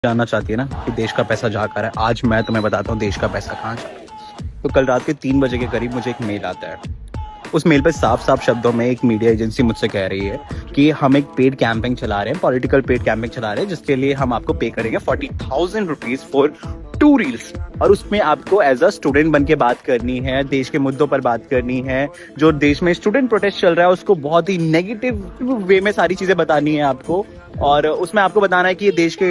जानना चाहती है ना कि देश का पैसा जा कहाँ रहा है। आज मैं तुम्हें बताता हूँ देश का पैसा कहाँ जा रहा है। तो कल रात के 3 बजे के करीब मुझे एक मेल आता है। उस मेल पे साफ साफ शब्दों में एक मीडिया एजेंसी मुझसे कह रही है कि हम एक पेड कैंपेन चला रहे हैं, पॉलिटिकल पेड कैंपेन चला रहे हैं, जिसके लिए हम आपको पे करेंगे 40,000 रुपीज फॉर 2 रील्स। और उसमें आपको एज अ स्टूडेंट बन के बात करनी है, देश के मुद्दों पर बात करनी है, जो देश में स्टूडेंट प्रोटेस्ट चल रहा है उसको बहुत ही नेगेटिव वे में सारी चीजें बतानी है आपको। और उसमें आपको बताना है कि ये देश के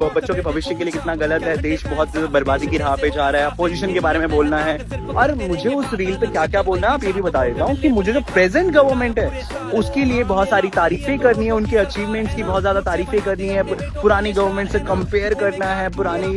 बच्चों के भविष्य के लिए कितना गलत है, देश बहुत बर्बादी की राह पे जा रहा है, अपोजिशन के बारे में बोलना है। और मुझे उस रील पे क्या क्या बोलना है आप ये भी बता देता हूँ कि मुझे जो प्रेजेंट गवर्नमेंट है उसके लिए बहुत सारी तारीफें करनी है, उनके अचीवमेंट्स की बहुत ज्यादा तारीफें करनी है, पुरानी गवर्नमेंट से कंपेयर करना है, पुरानी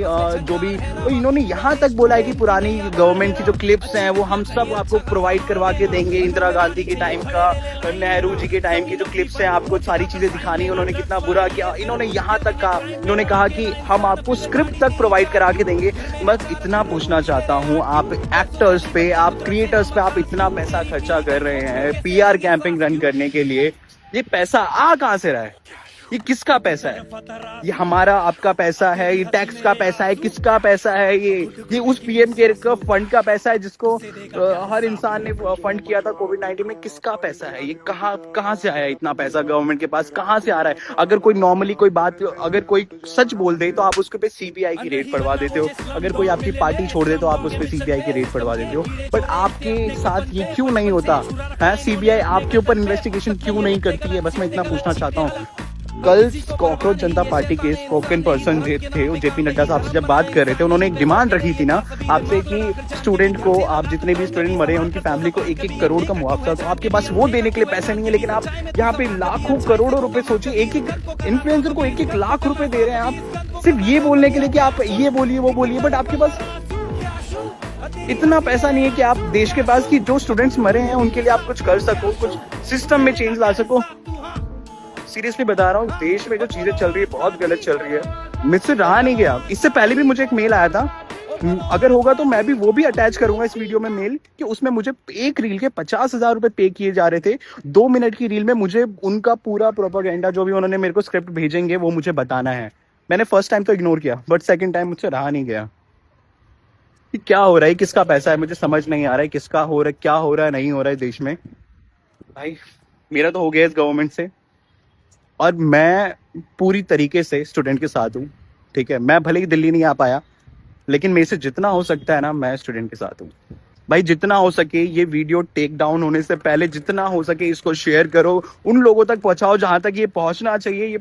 जो भी तो इन्होंने यहाँ तक बोला है कि पुरानी गवर्नमेंट की जो क्लिप्स हैं वो हम सब आपको प्रोवाइड करवा के देंगे। इंदिरा गांधी के टाइम का, नेहरू जी के टाइम की जो क्लिप्स हैं आपको सारी चीजें दिखानी है, उन्होंने कितना बुरा किया। इन्होंने यहाँ तक कहा, इन्होंने कहा कि हम आपको स्क्रिप्ट तक प्रोवाइड करा के देंगे। बस इतना पूछना चाहता हूँ, आप एक्टर्स पे, आप क्रिएटर्स पे आप इतना पैसा खर्चा कर रहे हैं पीआर कैंपेन रन करने के लिए, ये पैसा आ कहाँ से रहा है? ये किसका पैसा है? ये हमारा आपका पैसा है? ये टैक्स का पैसा है? किसका पैसा है? ये उस पीएम केयर का फंड का पैसा है जिसको हर इंसान ने फंड किया था कोविड-19 में। किसका पैसा है? ये कहाँ से आया इतना पैसा गवर्नमेंट के पास? कहाँ से आ रहा है? अगर कोई नॉर्मली कोई बात, अगर कोई सच बोल दे तो आप उसके पे सीबीआई की रेड पड़वा देते हो, अगर कोई आपकी पार्टी छोड़ दे तो आप उस पे सीबीआई की रेड पड़वा देते हो। बट आपके साथ ये क्यों नहीं होता है? सीबीआई आपके ऊपर इन्वेस्टिगेशन क्यों नहीं करती है? बस मैं इतना पूछना चाहता हूँ। कल कॉकरोच जनता पार्टी के स्पोकन पर्सन थे जेपी नड्डा साहब से जब बात कर रहे थे, उन्होंने एक डिमांड रखी थी ना आपसे कि स्टूडेंट को, आप जितने भी स्टूडेंट मरे हैं उनकी फैमिली को 1-1 करोड़ का मुआवजा। तो आपके पास वो देने के लिए पैसे नहीं है, लेकिन आप यहाँ पे लाखों करोड़ों रुपए, सोचिए एक इन्फ्लुएंसर को 1-1 लाख रुपए दे रहे हैं आप, सिर्फ ये बोलने के लिए कि आप ये बोलिए वो बोलिए। बट आपके पास इतना पैसा नहीं है कि आप देश के पास कि जो स्टूडेंट्स मरे हैं उनके लिए आप कुछ कर सको, कुछ सिस्टम में चेंज ला सको। सीरियसली बता रहा हूँ, देश में जो चीजें चल रही है बहुत गलत चल रही है। मुझसे रहा नहीं गया। इससे पहले भी मुझे एक मेल आया था, अगर होगा तो मैं भी वो भी अटैच करूंगा इस वीडियो में मेल, कि उसमें मुझे एक रील के 50,000 रुपए पे किए जा रहे थे। 2 मिनट की रील में मुझे उनका पूरा प्रोपेगेंडा जो भी उन्होंने मेरे को स्क्रिप्ट भेजेंगे वो मुझे बताना है। मैंने फर्स्ट टाइम तो इग्नोर किया, बट सेकेंड टाइम मुझसे रहा नहीं गया। कि क्या हो रहा है, किसका पैसा है, मुझे समझ नहीं आ रहा है किसका हो रहा है, क्या हो रहा है, नहीं हो रहा है देश में। भाई मेरा तो हो गया इस गवर्नमेंट से, और मैं पूरी तरीके से स्टूडेंट के साथ हूँ। ठीक है, मैं भले ही दिल्ली नहीं आ पाया, लेकिन मेरे से जितना हो सकता है ना, मैं स्टूडेंट के साथ हूँ। भाई जितना हो सके ये वीडियो टेक डाउन होने से पहले जितना हो सके इसको शेयर करो, उन लोगों तक पहुंचाओ जहां तक ये पहुंचना चाहिए। ये